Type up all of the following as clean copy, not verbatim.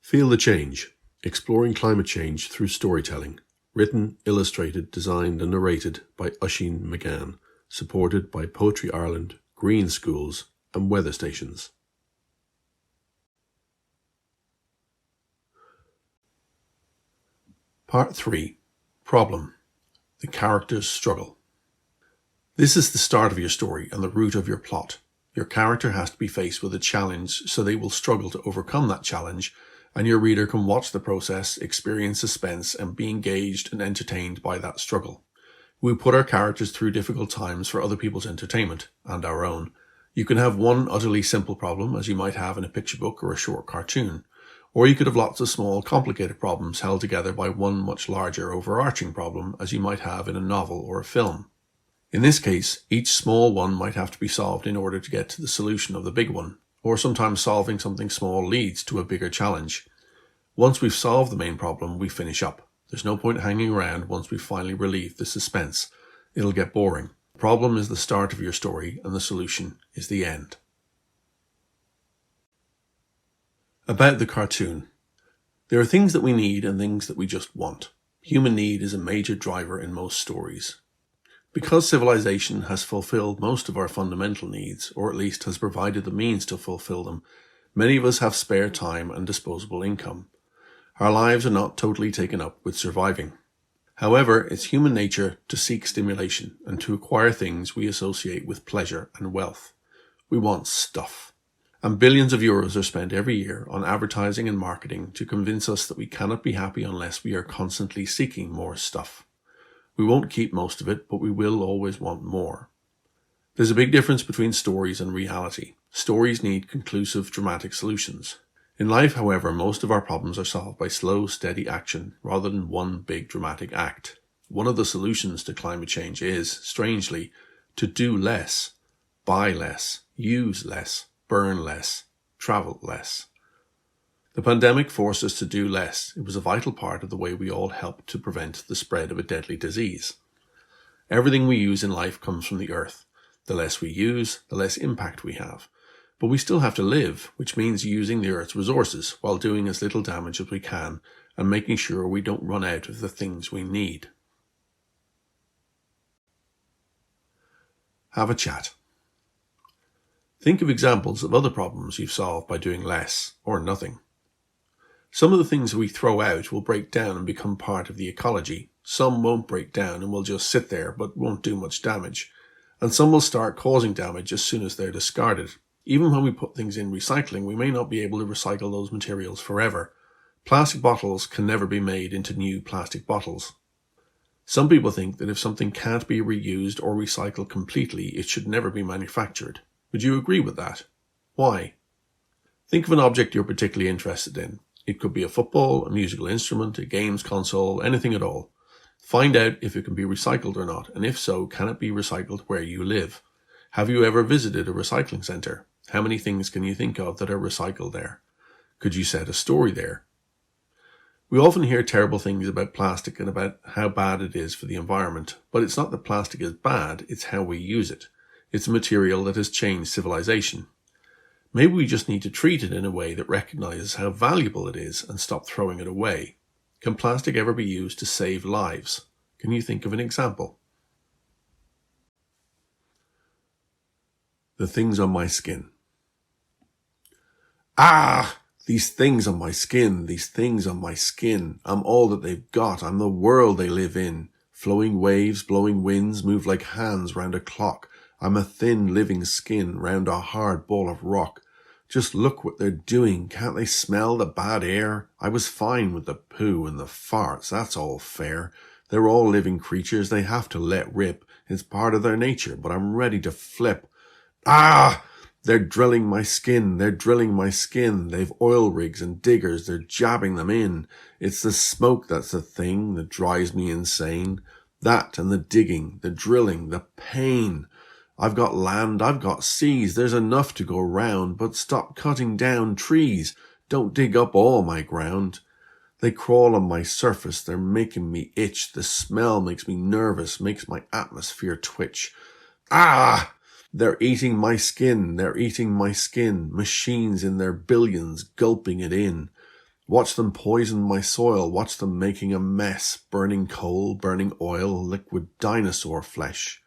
Feel the Change, Exploring Climate Change Through Storytelling. Written, illustrated, designed and narrated by Oisin McGann. Supported by Poetry Ireland, Green Schools and weather stations. Part 3. Problem. The character's struggle. This is the start of your story and the root of your plot. Your character has to be faced with a challenge, so they will struggle to overcome that challenge, and your reader can watch the process, experience suspense, and be engaged and entertained by that struggle. We put our characters through difficult times for other people's entertainment, and our own. You can have one utterly simple problem, as you might have in a picture book or a short cartoon. Or you could have lots of small, complicated problems held together by one much larger, overarching problem, as you might have in a novel or a film. In this case, each small one might have to be solved in order to get to the solution of the big one, or sometimes solving something small leads to a bigger challenge. Once we've solved the main problem, we finish up. There's no point hanging around once we've finally relieved the suspense. It'll get boring. The problem is the start of your story, and the solution is the end. About the cartoon. There are things that we need and things that we just want. Human need is a major driver in most stories. Because civilization has fulfilled most of our fundamental needs, or at least has provided the means to fulfill them, many of us have spare time and disposable income. Our lives are not totally taken up with surviving. However, it's human nature to seek stimulation and to acquire things we associate with pleasure and wealth. We want stuff. And billions of euros are spent every year on advertising and marketing to convince us that we cannot be happy unless we are constantly seeking more stuff. We won't keep most of it, but we will always want more. There's a big difference between stories and reality. Stories need conclusive, dramatic solutions. In life, however, most of our problems are solved by slow, steady action rather than one big dramatic act. One of the solutions to climate change is, strangely, to do less, buy less, use less, burn less, travel less. The pandemic forced us to do less. It was a vital part of the way we all helped to prevent the spread of a deadly disease. Everything we use in life comes from the earth. The less we use, the less impact we have. But we still have to live, which means using the earth's resources while doing as little damage as we can and making sure we don't run out of the things we need. Have a chat. Think of examples of other problems you've solved by doing less or nothing. Some of the things we throw out will break down and become part of the ecology. Some won't break down and will just sit there but won't do much damage. And some will start causing damage as soon as they're discarded. Even when we put things in recycling, we may not be able to recycle those materials forever. Plastic bottles can never be made into new plastic bottles. Some people think that if something can't be reused or recycled completely, it should never be manufactured. Would you agree with that? Why? Think of an object you're particularly interested in. It could be a football, a musical instrument, a games console, anything at all. Find out if it can be recycled or not, and if so, can it be recycled where you live? Have you ever visited a recycling centre? How many things can you think of that are recycled there? Could you set a story there? We often hear terrible things about plastic and about how bad it is for the environment, but it's not that plastic is bad, it's how we use it. It's a material that has changed civilization. Maybe we just need to treat it in a way that recognizes how valuable it is and stop throwing it away. Can plastic ever be used to save lives? Can you think of an example? The things on my skin. Ah! These things on my skin, these things on my skin. I'm all that they've got. I'm the world they live in. Flowing waves, blowing winds move like hands round a clock. I'm a thin living skin round a hard ball of rock. Just look what they're doing. Can't they smell the bad air? I was fine with the poo and the farts. That's all fair. They're all living creatures. They have to let rip. It's part of their nature, but I'm ready to flip. Ah! They're drilling my skin. They're drilling my skin. They've oil rigs and diggers. They're jabbing them in. It's the smoke that's the thing that drives me insane. That and the digging, the drilling, the pain. I've got land, I've got seas, there's enough to go round, but stop cutting down trees. Don't dig up all my ground. They crawl on my surface, they're making me itch. The smell makes me nervous, makes my atmosphere twitch. Ah! They're eating my skin, they're eating my skin. Machines in their billions gulping it in. Watch them poison my soil, watch them making a mess, burning coal, burning oil, liquid dinosaur flesh.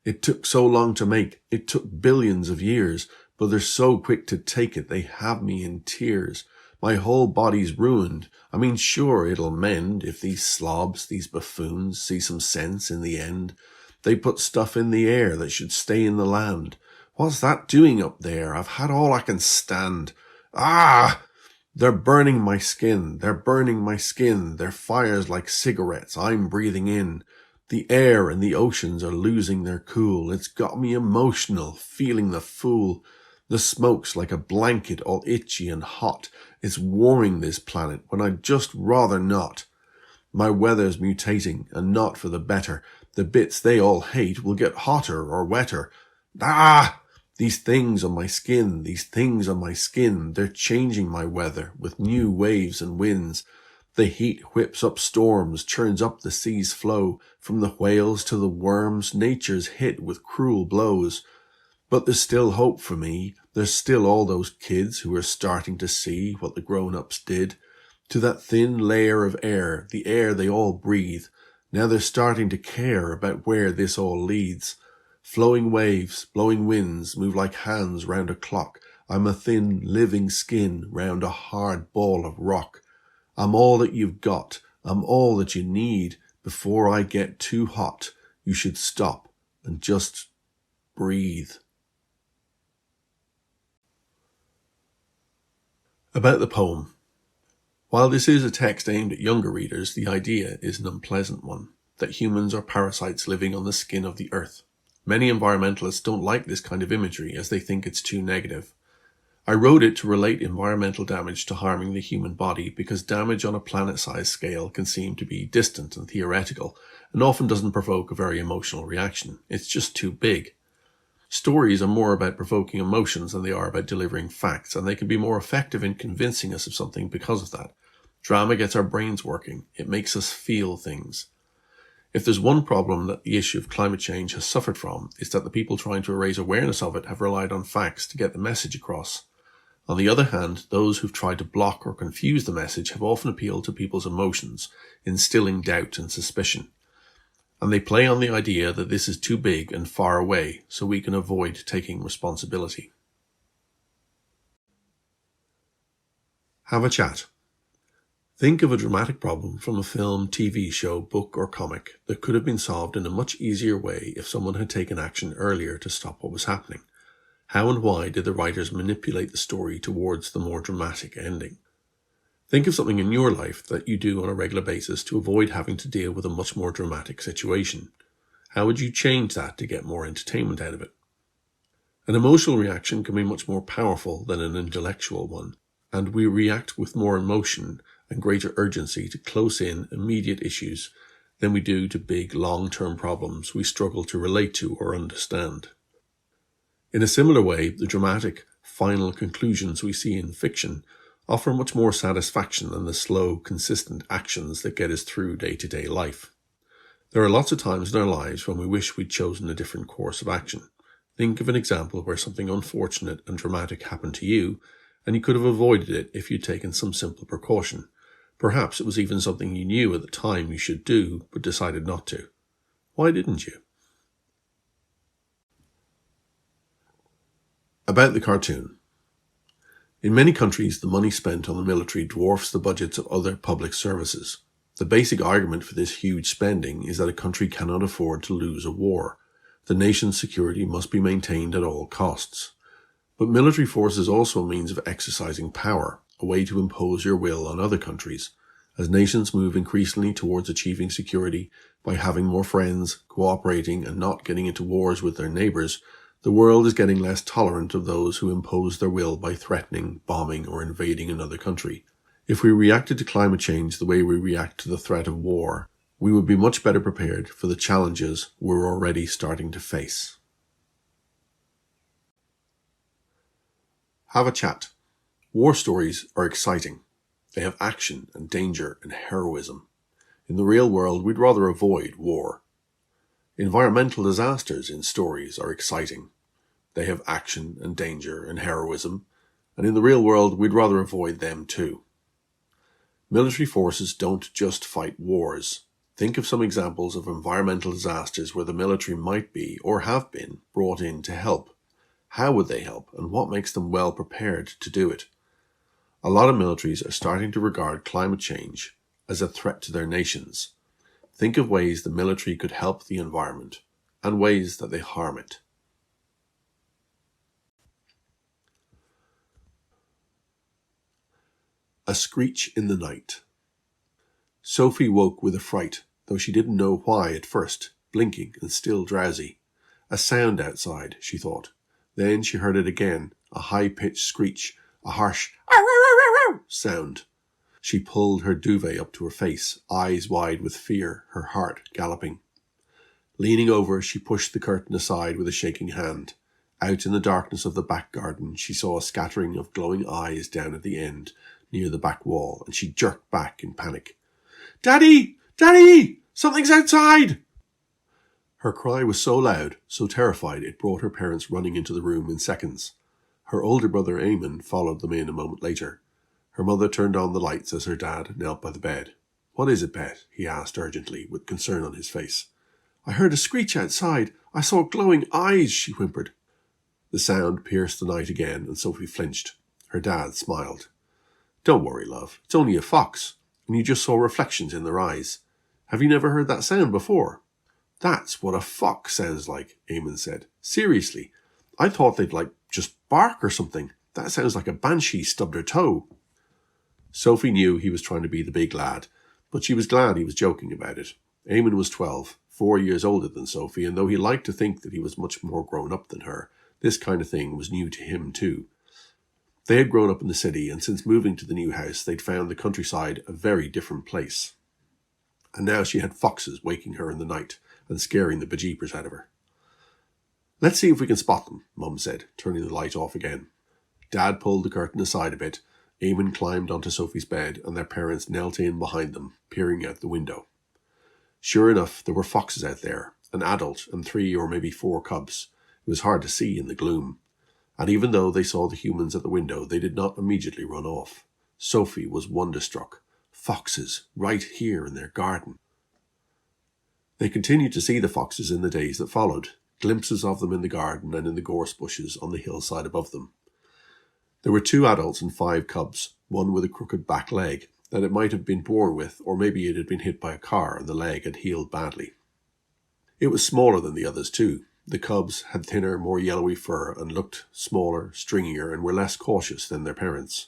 It took so long to make, it took billions of years, but they're so quick to take it, they have me in tears. My whole body's ruined. I mean, sure, it'll mend if these slobs, these buffoons, see some sense in the end. They put stuff in the air that should stay in the land. What's that doing up there? I've had all I can stand. Ah! They're burning my skin. They're burning my skin. Their fires like cigarettes I'm breathing in. The air and the oceans are losing their cool. It's got me emotional, feeling the fool. The smoke's like a blanket, all itchy and hot. It's warming this planet when I'd just rather not. My weather's mutating, and not for the better. The bits they all hate will get hotter or wetter. Ah! These things on my skin, these things on my skin, they're changing my weather with new waves and winds. The heat whips up storms, churns up the sea's flow. From the whales to the worms, nature's hit with cruel blows. But there's still hope for me. There's still all those kids who are starting to see what the grown-ups did to that thin layer of air, the air they all breathe. Now they're starting to care about where this all leads. Flowing waves, blowing winds move like hands round a clock. I'm a thin, living skin round a hard ball of rock. I'm all that you've got. I'm all that you need. Before I get too hot, you should stop and just breathe. About the poem. While this is a text aimed at younger readers, the idea is an unpleasant one, that humans are parasites living on the skin of the earth. Many environmentalists don't like this kind of imagery as they think it's too negative. I wrote it to relate environmental damage to harming the human body because damage on a planet-sized scale can seem to be distant and theoretical and often doesn't provoke a very emotional reaction. It's just too big. Stories are more about provoking emotions than they are about delivering facts, and they can be more effective in convincing us of something because of that. Drama gets our brains working. It makes us feel things. If there's one problem that the issue of climate change has suffered from, it's that the people trying to raise awareness of it have relied on facts to get the message across. On the other hand, those who've tried to block or confuse the message have often appealed to people's emotions, instilling doubt and suspicion. And they play on the idea that this is too big and far away, so we can avoid taking responsibility. Have a chat. Think of a dramatic problem from a film, TV show, book or comic that could have been solved in a much easier way if someone had taken action earlier to stop what was happening. How and why did the writers manipulate the story towards the more dramatic ending? Think of something in your life that you do on a regular basis to avoid having to deal with a much more dramatic situation. How would you change that to get more entertainment out of it? An emotional reaction can be much more powerful than an intellectual one, and we react with more emotion and greater urgency to close-in, immediate issues than we do to big, long-term problems we struggle to relate to or understand. In a similar way, the dramatic, final conclusions we see in fiction offer much more satisfaction than the slow, consistent actions that get us through day-to-day life. There are lots of times in our lives when we wish we'd chosen a different course of action. Think of an example where something unfortunate and dramatic happened to you, and you could have avoided it if you'd taken some simple precaution. Perhaps it was even something you knew at the time you should do, but decided not to. Why didn't you? About the cartoon. In many countries, the money spent on the military dwarfs the budgets of other public services. The basic argument for this huge spending is that a country cannot afford to lose a war. The nation's security must be maintained at all costs. But military force is also a means of exercising power, a way to impose your will on other countries. As nations move increasingly towards achieving security by having more friends, cooperating, and not getting into wars with their neighbours, the world is getting less tolerant of those who impose their will by threatening, bombing, or invading another country. If we reacted to climate change the way we react to the threat of war, we would be much better prepared for the challenges we're already starting to face. Have a chat. War stories are exciting. They have action and danger and heroism. In the real world, we'd rather avoid war. Environmental disasters in stories are exciting. They have action and danger and heroism, and in the real world, we'd rather avoid them too. Military forces don't just fight wars. Think of some examples of environmental disasters where the military might be, or have been, brought in to help. How would they help, and what makes them well prepared to do it? A lot of militaries are starting to regard climate change as a threat to their nations. Think of ways the military could help the environment, and ways that they harm it. A screech in the night. Sophie woke with a fright, though she didn't know why at first, blinking and still drowsy. A sound outside, she thought. Then she heard it again, a high-pitched screech, a harsh sound. She pulled her duvet up to her face, eyes wide with fear, her heart galloping. Leaning over, she pushed the curtain aside with a shaking hand. Out in the darkness of the back garden, she saw a scattering of glowing eyes down at the end, near the back wall, and she jerked back in panic. "Daddy! Daddy! Something's outside!" Her cry was so loud, so terrified, it brought her parents running into the room in seconds. Her older brother Eamon followed them in a moment later. Her mother turned on the lights as her dad knelt by the bed. "What is it, Bet?" he asked urgently, with concern on his face. "I heard a screech outside. I saw glowing eyes," she whimpered. The sound pierced the night again, and Sophie flinched. Her dad smiled. "Don't worry, love. It's only a fox, and you just saw reflections in their eyes. Have you never heard that sound before?" "That's what a fox sounds like," Eamon said. "Seriously, I thought they'd just bark or something. That sounds like a banshee stubbed her toe." Sophie knew he was trying to be the big lad, but she was glad he was joking about it. Eamon was 12, 4 years older than Sophie, and though he liked to think that he was much more grown up than her, this kind of thing was new to him too. They had grown up in the city, and since moving to the new house, they'd found the countryside a very different place. And now she had foxes waking her in the night and scaring the bejeepers out of her. "Let's see if we can spot them," Mum said, turning the light off again. Dad pulled the curtain aside a bit. Eamon climbed onto Sophie's bed, and their parents knelt in behind them, peering out the window. Sure enough, there were foxes out there, an adult and 3 or maybe 4 cubs. It was hard to see in the gloom. And even though they saw the humans at the window, they did not immediately run off. Sophie was wonderstruck. Foxes, right here in their garden. They continued to see the foxes in the days that followed, glimpses of them in the garden and in the gorse bushes on the hillside above them. There were 2 adults and 5 cubs, one with a crooked back leg that it might have been born with, or maybe it had been hit by a car and the leg had healed badly. It was smaller than the others too. The cubs had thinner, more yellowy fur and looked smaller, stringier, and were less cautious than their parents.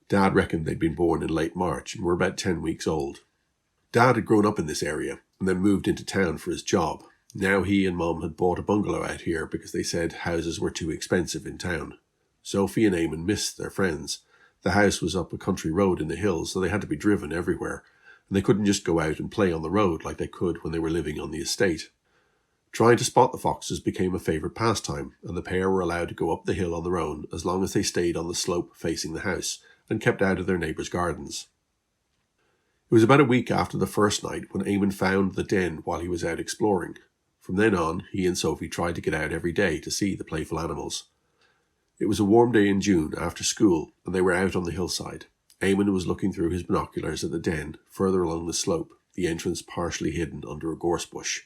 Dad reckoned they'd been born in late March and were about 10 weeks old. Dad had grown up in this area and then moved into town for his job. Now he and Mum had bought a bungalow out here because they said houses were too expensive in town. Sophie and Eamon missed their friends. The house was up a country road in the hills, so they had to be driven everywhere, and they couldn't just go out and play on the road like they could when they were living on the estate. Trying to spot the foxes became a favourite pastime, and the pair were allowed to go up the hill on their own as long as they stayed on the slope facing the house and kept out of their neighbours' gardens. It was about a week after the first night when Eamon found the den while he was out exploring. From then on, he and Sophie tried to get out every day to see the playful animals. It was a warm day in June after school, and they were out on the hillside. Eamon was looking through his binoculars at the den further along the slope, the entrance partially hidden under a gorse bush.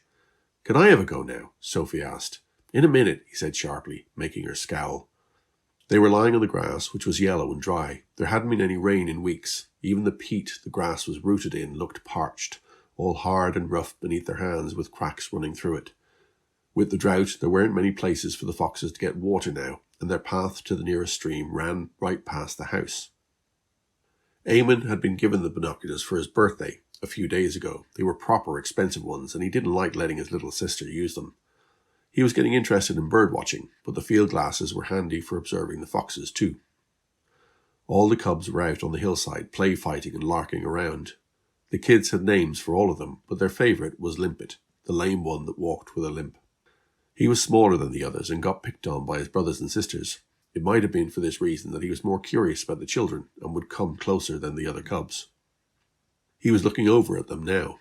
"Can I have a go now?" Sophie asked. "In a minute," he said sharply, making her scowl. They were lying on the grass, which was yellow and dry. There hadn't been any rain in weeks. Even the peat the grass was rooted in looked parched, all hard and rough beneath their hands with cracks running through it. With the drought, there weren't many places for the foxes to get water now, and their path to the nearest stream ran right past the house. Eamon had been given the binoculars for his birthday a few days ago. They were proper expensive ones, and he didn't like letting his little sister use them. He was getting interested in bird watching, but the field glasses were handy for observing the foxes too. All the cubs were out on the hillside, play fighting and larking around. The kids had names for all of them, but their favourite was Limpet, the lame one that walked with a limp. He was smaller than the others and got picked on by his brothers and sisters. It might have been for this reason that he was more curious about the children and would come closer than the other cubs. He was looking over at them now.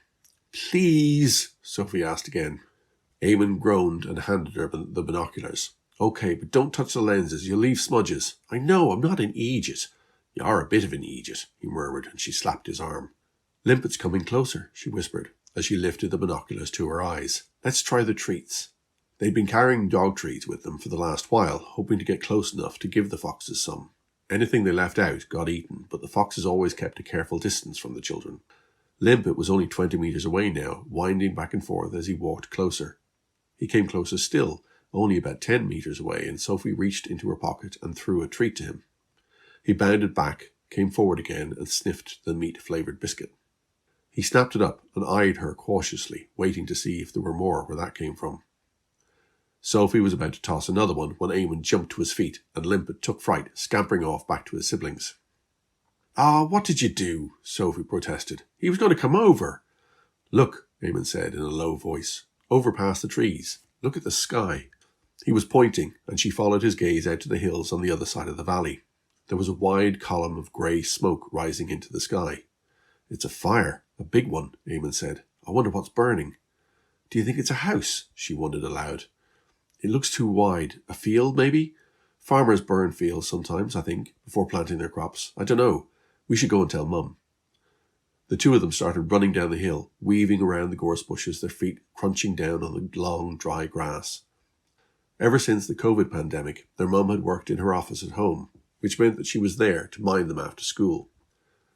"Please," Sophie asked again. Eamon groaned and handed her the binoculars. "Okay, but don't touch the lenses. You'll leave smudges." "I know, I'm not an idiot." "You are a bit of an idiot," he murmured, and she slapped his arm. "Limpet's coming closer," she whispered, as she lifted the binoculars to her eyes. "Let's try the treats." They'd been carrying dog treats with them for the last while, hoping to get close enough to give the foxes some. Anything they left out got eaten, but the foxes always kept a careful distance from the children. Limpet was only 20 meters away now, winding back and forth as he walked closer. He came closer still, only about 10 meters away, and Sophie reached into her pocket and threw a treat to him. He bounded back, came forward again, and sniffed the meat-flavoured biscuit. He snapped it up and eyed her cautiously, waiting to see if there were more where that came from. Sophie was about to toss another one when Eamon jumped to his feet, and Limpet took fright, scampering off back to his siblings. What did you do?" Sophie protested. "He was going to come over." "Look," Eamon said in a low voice, "over past the trees. Look at the sky." He was pointing, and she followed his gaze out to the hills on the other side of the valley. There was a wide column of grey smoke rising into the sky. "It's a fire, a big one," Eamon said. "I wonder what's burning." "Do you think it's a house?" she wondered aloud. "It looks too wide. A field, maybe? Farmers burn fields sometimes, I think, before planting their crops. I don't know. We should go and tell Mum." The two of them started running down the hill, weaving around the gorse bushes, their feet crunching down on the long, dry grass. Ever since the COVID pandemic, their mum had worked in her office at home, which meant that she was there to mind them after school.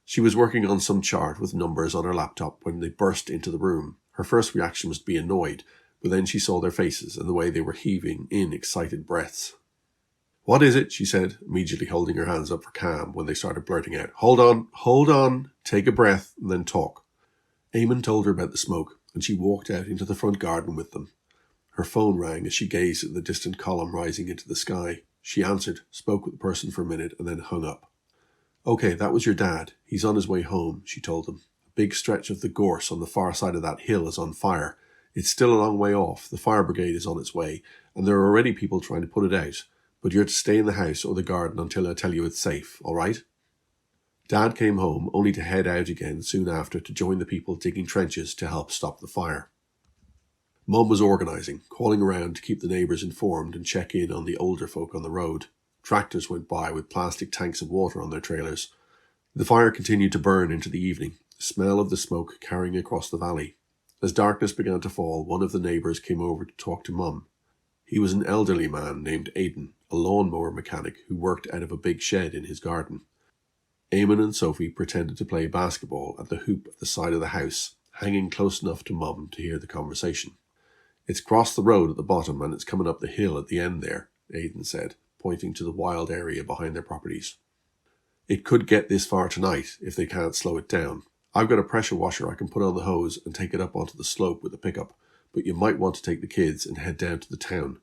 She was working on some chart with numbers on her laptop when they burst into the room. Her first reaction was to be annoyed, but then she saw their faces and the way they were heaving in excited breaths. "What is it?" she said, immediately holding her hands up for calm when they started blurting out. Hold on, take a breath, and then talk." Eamon told her about the smoke, and she walked out into the front garden with them. Her phone rang as she gazed at the distant column rising into the sky. She answered, spoke with the person for a minute, and then hung up. "Okay, that was your dad. He's on his way home," she told them. "A big stretch of the gorse on the far side of that hill is on fire. It's still a long way off. The fire brigade is on its way, and there are already people trying to put it out. But you're to stay in the house or the garden until I tell you it's safe, all right?" Dad came home, only to head out again soon after to join the people digging trenches to help stop the fire. Mum was organising, calling around to keep the neighbours informed and check in on the older folk on the road. Tractors went by with plastic tanks of water on their trailers. The fire continued to burn into the evening, the smell of the smoke carrying across the valley. As darkness began to fall, one of the neighbours came over to talk to Mum. He was an elderly man named Oisin, a lawnmower mechanic who worked out of a big shed in his garden. Eamon and Sophie pretended to play basketball at the hoop at the side of the house, hanging close enough to Mum to hear the conversation. "It's crossed the road at the bottom and it's coming up the hill at the end there," Oisin said, pointing to the wild area behind their properties. "It could get this far tonight if they can't slow it down. I've got a pressure washer I can put on the hose and take it up onto the slope with the pickup, but you might want to take the kids and head down to the town."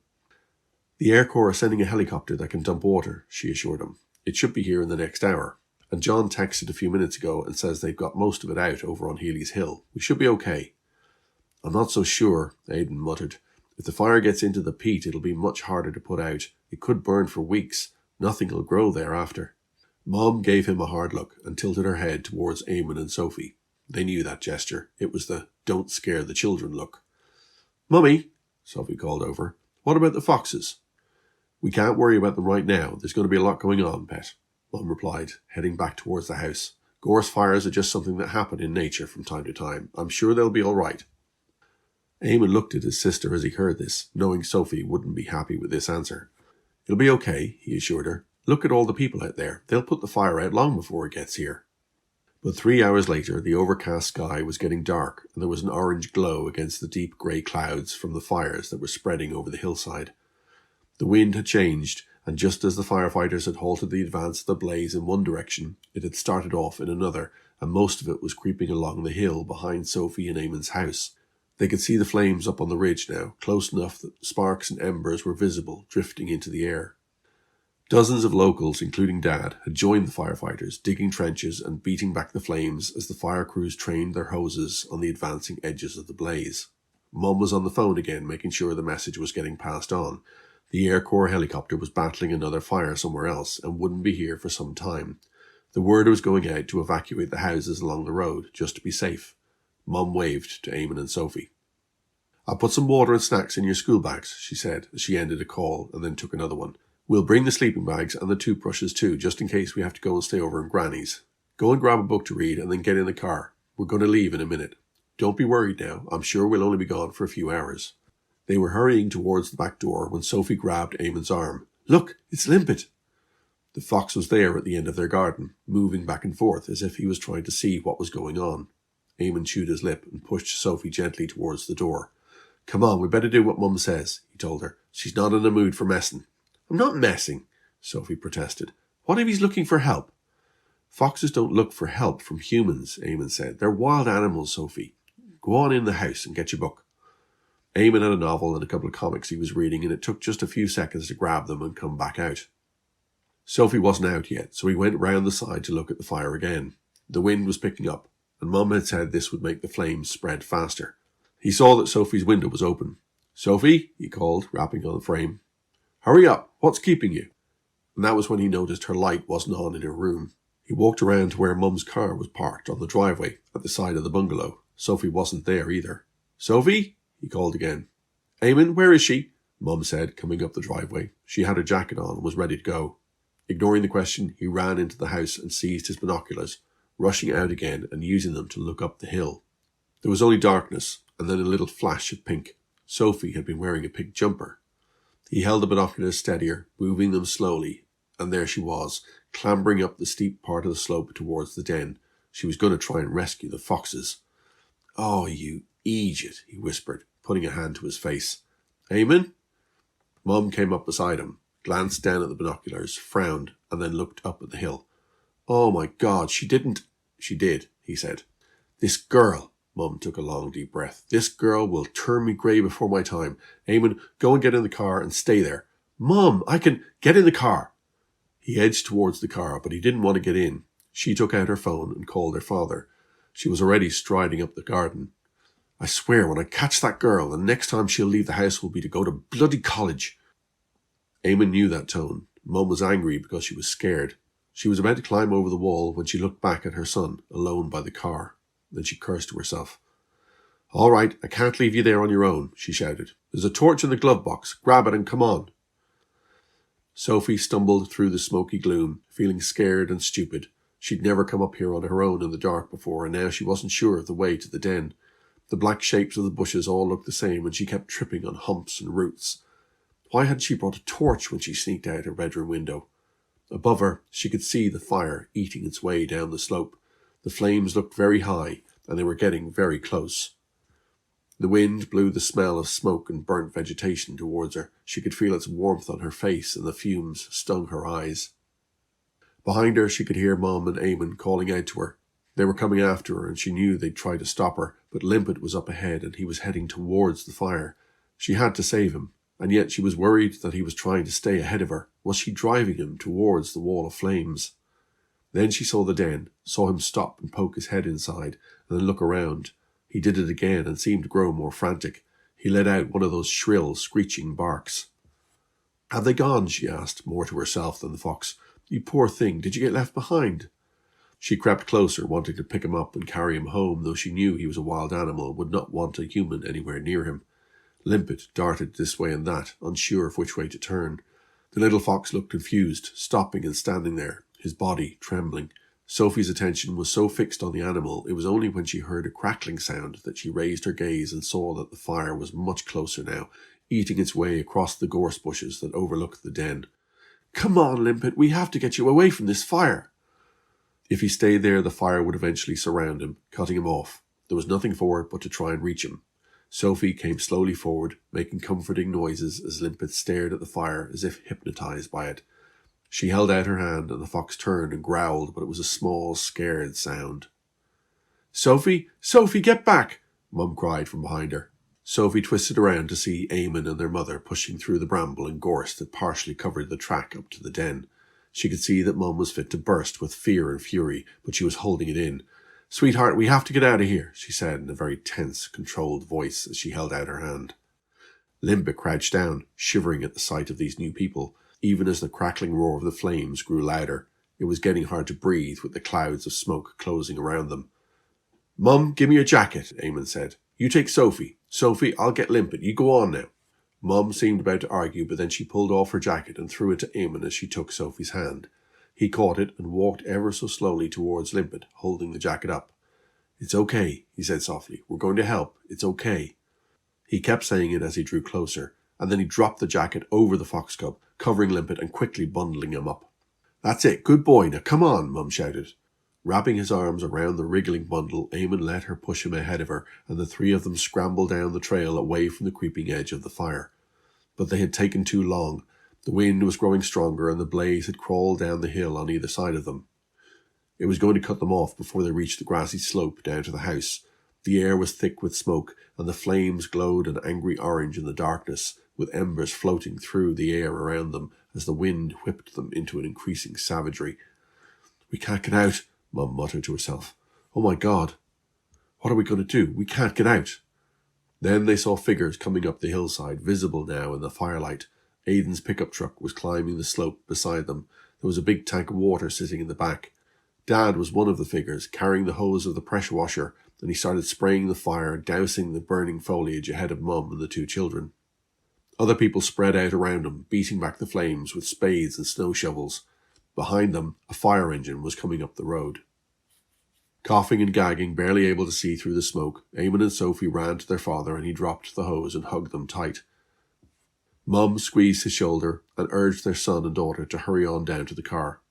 "The Air Corps are sending a helicopter that can dump water," she assured him. "It should be here in the next hour. And John texted a few minutes ago and says they've got most of it out over on Healy's Hill. We should be okay." "I'm not so sure," Oisin muttered. "If the fire gets into the peat, it'll be much harder to put out. It could burn for weeks. Nothing'll grow thereafter." Mom gave him a hard look and tilted her head towards Eamon and Sophie. They knew that gesture. It was the "don't scare the children" look. "Mummy," Sophie called over, "what about the foxes?" "We can't worry about them right now. There's going to be a lot going on, pet," Mum replied, heading back towards the house. "Gorse fires are just something that happen in nature from time to time. I'm sure they'll be all right." Eamon looked at his sister as he heard this, knowing Sophie wouldn't be happy with this answer. "It'll be okay," he assured her. "Look at all the people out there. They'll put the fire out long before it gets here." But 3 hours later, the overcast sky was getting dark, and there was an orange glow against the deep grey clouds from the fires that were spreading over the hillside. The wind had changed, and just as the firefighters had halted the advance of the blaze in one direction, it had started off in another, and most of it was creeping along the hill behind Sophie and Eamon's house. They could see the flames up on the ridge now, close enough that sparks and embers were visible, drifting into the air. Dozens of locals, including Dad, had joined the firefighters, digging trenches and beating back the flames as the fire crews trained their hoses on the advancing edges of the blaze. Mum was on the phone again, making sure the message was getting passed on. The Air Corps helicopter was battling another fire somewhere else and wouldn't be here for some time. The word was going out to evacuate the houses along the road, just to be safe. Mum waved to Eamon and Sophie. "I'll put some water and snacks in your school bags," she said as she ended a call and then took another one. We'll bring the sleeping bags and the toothbrushes too, just in case we have to go and stay over in Granny's. Go and grab a book to read and then get in the car. We're going to leave in a minute. Don't be worried now. I'm sure we'll only be gone for a few hours. They were hurrying towards the back door when Sophie grabbed Eamon's arm. Look, it's Limpet. The fox was there at the end of their garden, moving back and forth as if he was trying to see what was going on. Eamon chewed his lip and pushed Sophie gently towards the door. Come on, we better do what Mum says, he told her. She's not in the mood for messing. I'm not messing, Sophie protested. What if he's looking for help? Foxes don't look for help from humans, Eamon said. They're wild animals, Sophie. Go on in the house and get your book. Eamon had a novel and a couple of comics he was reading, and it took just a few seconds to grab them and come back out. Sophie wasn't out yet, so he went round the side to look at the fire again. The wind was picking up, and Mum had said this would make the flames spread faster. He saw that Sophie's window was open. Sophie, he called, rapping on the frame. Hurry up, what's keeping you? And that was when he noticed her light wasn't on in her room. He walked around to where Mum's car was parked on the driveway at the side of the bungalow. Sophie wasn't there either. Sophie? He called again. Eamon, where is she? Mum said, coming up the driveway. She had her jacket on and was ready to go. Ignoring the question, he ran into the house and seized his binoculars, rushing out again and using them to look up the hill. There was only darkness, and then a little flash of pink. Sophie had been wearing a pink jumper. He held the binoculars steadier, moving them slowly, and there she was, clambering up the steep part of the slope towards the den. She was going to try and rescue the foxes. Oh, you idiot, he whispered, putting a hand to his face. Eamon? Mum came up beside him, glanced down at the binoculars, frowned, and then looked up at the hill. Oh my God, she didn't. She did, he said. This girl. Mum took a long, deep breath. This girl will turn me grey before my time. Eamon, go and get in the car and stay there. Mum, I can get in the car. He edged towards the car, but he didn't want to get in. She took out her phone and called her father. She was already striding up the garden. I swear, when I catch that girl, the next time she'll leave the house will be to go to bloody college. Eamon knew that tone. Mum was angry because she was scared. She was about to climb over the wall when she looked back at her son, alone by the car. Then she cursed to herself. All right, I can't leave you there on your own, she shouted. There's a torch in the glove box. Grab it and come on. Sophie stumbled through the smoky gloom, feeling scared and stupid. She'd never come up here on her own in the dark before, and now she wasn't sure of the way to the den. The black shapes of the bushes all looked the same, and she kept tripping on humps and roots. Why hadn't she brought a torch when she sneaked out her bedroom window? Above her, she could see the fire eating its way down the slope. The flames looked very high, and they were getting very close. The wind blew the smell of smoke and burnt vegetation towards her. She could feel its warmth on her face, and the fumes stung her eyes. Behind her, she could hear Mum and Eamon calling out to her. They were coming after her, and she knew they'd try to stop her, but Limpet was up ahead, and he was heading towards the fire. She had to save him, and yet she was worried that he was trying to stay ahead of her. Was she driving him towards the wall of flames? Then she saw the den, saw him stop and poke his head inside, and then look around. He did it again and seemed to grow more frantic. He let out one of those shrill, screeching barks. Have they gone? She asked, more to herself than the fox. You poor thing, did you get left behind? She crept closer, wanting to pick him up and carry him home, though she knew he was a wild animal and would not want a human anywhere near him. Limpet darted this way and that, unsure of which way to turn. The little fox looked confused, stopping and standing there, his body trembling. Sophie's attention was so fixed on the animal, it was only when she heard a crackling sound that she raised her gaze and saw that the fire was much closer now, eating its way across the gorse bushes that overlooked the den. Come on, Limpet, we have to get you away from this fire. If he stayed there, the fire would eventually surround him, cutting him off. There was nothing for it but to try and reach him. Sophie came slowly forward, making comforting noises as Limpet stared at the fire as if hypnotized by it. She held out her hand, and the fox turned and growled, but it was a small, scared sound. Sophie! Sophie, get back! Mum cried from behind her. Sophie twisted around to see Eamon and their mother pushing through the bramble and gorse that partially covered the track up to the den. She could see that Mum was fit to burst with fear and fury, but she was holding it in. Sweetheart, we have to get out of here, she said in a very tense, controlled voice as she held out her hand. Limpet crouched down, shivering at the sight of these new people. Even as the crackling roar of the flames grew louder, it was getting hard to breathe with the clouds of smoke closing around them. Mum, give me your jacket, Eamon said. You take Sophie. Sophie, I'll get Limpet. You go on now. Mum seemed about to argue, but then she pulled off her jacket and threw it to Eamon as she took Sophie's hand. He caught it and walked ever so slowly towards Limpet, holding the jacket up. "It's okay," he said softly. "We're going to help. It's okay." He kept saying it as he drew closer, and then he dropped the jacket over the fox cub, covering Limpet and quickly bundling him up. "That's it. Good boy. Now come on," Mum shouted. Wrapping his arms around the wriggling bundle, Eamon let her push him ahead of her, and the three of them scrambled down the trail away from the creeping edge of the fire. But they had taken too long. The wind was growing stronger, and the blaze had crawled down the hill on either side of them. It was going to cut them off before they reached the grassy slope down to the house. The air was thick with smoke, and the flames glowed an angry orange in the darkness, with embers floating through the air around them as the wind whipped them into an increasing savagery. "We can't get out," Mum muttered to herself. "Oh my God, what are we going to do? We can't get out." Then they saw figures coming up the hillside, visible now in the firelight. Aidan's pickup truck was climbing the slope beside them. There was a big tank of water sitting in the back. Dad was one of the figures, carrying the hose of the pressure washer, and he started spraying the fire, dousing the burning foliage ahead of Mum and the two children. Other people spread out around him, beating back the flames with spades and snow shovels. Behind them, a fire engine was coming up the road. Coughing and gagging, barely able to see through the smoke, Eamon and Sophie ran to their father, and he dropped the hose and hugged them tight. Mum squeezed his shoulder and urged their son and daughter to hurry on down to the car.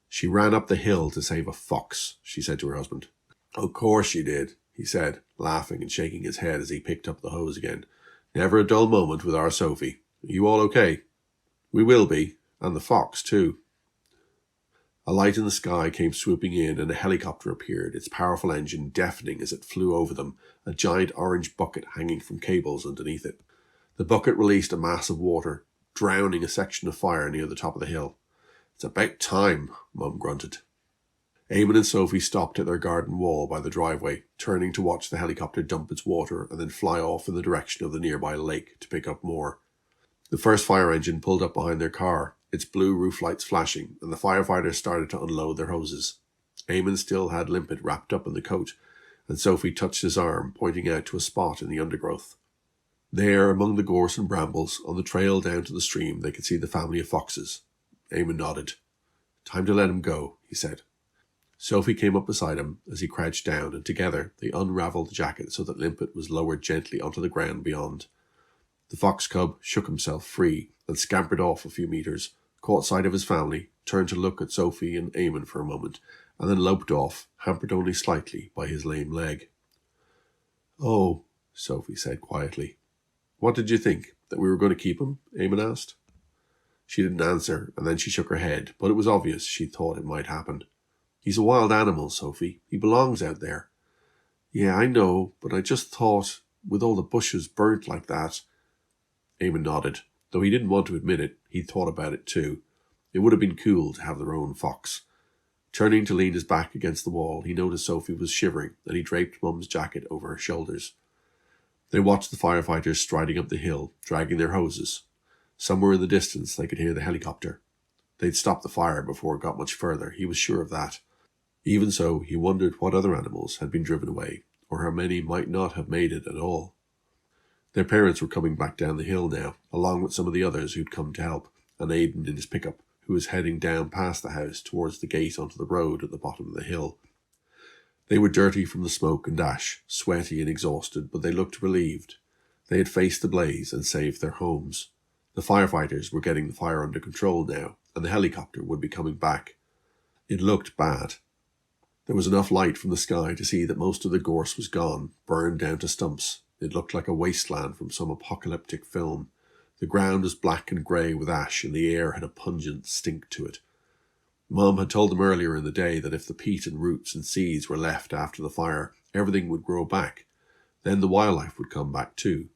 "She ran up the hill to save a fox," she said to her husband. "Of course she did," he said, laughing and shaking his head as he picked up the hose again. "Never a dull moment with our Sophie. Are you all okay?" "We will be, and the fox too." A light in the sky came swooping in, and a helicopter appeared, its powerful engine deafening as it flew over them, a giant orange bucket hanging from cables underneath it. The bucket released a mass of water, drowning a section of fire near the top of the hill. "It's about time," Mum grunted. Eamon and Sophie stopped at their garden wall by the driveway, turning to watch the helicopter dump its water and then fly off in the direction of the nearby lake to pick up more. The first fire engine pulled up behind their car, its blue roof lights flashing, and the firefighters started to unload their hoses. Eamon still had Limpet wrapped up in the coat, and Sophie touched his arm, pointing out to a spot in the undergrowth. There, among the gorse and brambles, on the trail down to the stream, they could see the family of foxes. Eamon nodded. "Time to let him go," he said. Sophie came up beside him as he crouched down, and together they unravelled the jacket so that Limpet was lowered gently onto the ground beyond. The fox cub shook himself free and scampered off a few metres, caught sight of his family, turned to look at Sophie and Eamon for a moment, and then loped off, hampered only slightly by his lame leg. "Oh," Sophie said quietly. "What did you think? That we were going to keep him?" Eamon asked. She didn't answer, and then she shook her head, but it was obvious she thought it might happen. "He's a wild animal, Sophie. He belongs out there." "Yeah, I know, but I just thought, with all the bushes burnt like that..." Eamon nodded. Though he didn't want to admit it, he'd thought about it too. It would have been cool to have their own fox. Turning to lean his back against the wall, he noticed Sophie was shivering, and he draped Mum's jacket over her shoulders. They watched the firefighters striding up the hill, dragging their hoses. Somewhere in the distance they could hear the helicopter. They'd stop the fire before it got much further, he was sure of that. Even so, he wondered what other animals had been driven away, or how many might not have made it at all. Their parents were coming back down the hill now, along with some of the others who'd come to help, and Aidan in his pickup, who was heading down past the house towards the gate onto the road at the bottom of the hill. They were dirty from the smoke and ash, sweaty and exhausted, but they looked relieved. They had faced the blaze and saved their homes. The firefighters were getting the fire under control now, and the helicopter would be coming back. It looked bad. There was enough light from the sky to see that most of the gorse was gone, burned down to stumps. It looked like a wasteland from some apocalyptic film. The ground was black and grey with ash, and the air had a pungent stink to it. Mum had told them earlier in the day that if the peat and roots and seeds were left after the fire, everything would grow back. Then the wildlife would come back too.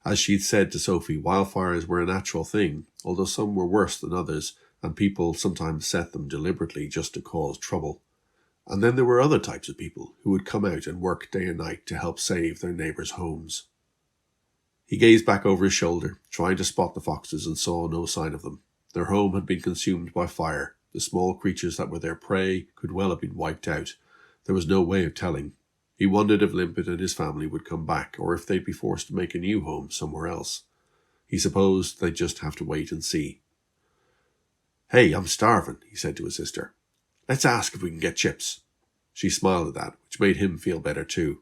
As she'd said to Sophie, wildfires were a natural thing, although some were worse than others, and people sometimes set them deliberately just to cause trouble. And then there were other types of people who would come out and work day and night to help save their neighbours' homes. He gazed back over his shoulder, trying to spot the foxes, and saw no sign of them. Their home had been consumed by fire. The small creatures that were their prey could well have been wiped out. There was no way of telling. He wondered if Limpet and his family would come back, or if they'd be forced to make a new home somewhere else. He supposed they'd just have to wait and see. "Hey, I'm starving," he said to his sister. "Let's ask if we can get chips." She smiled at that, which made him feel better too.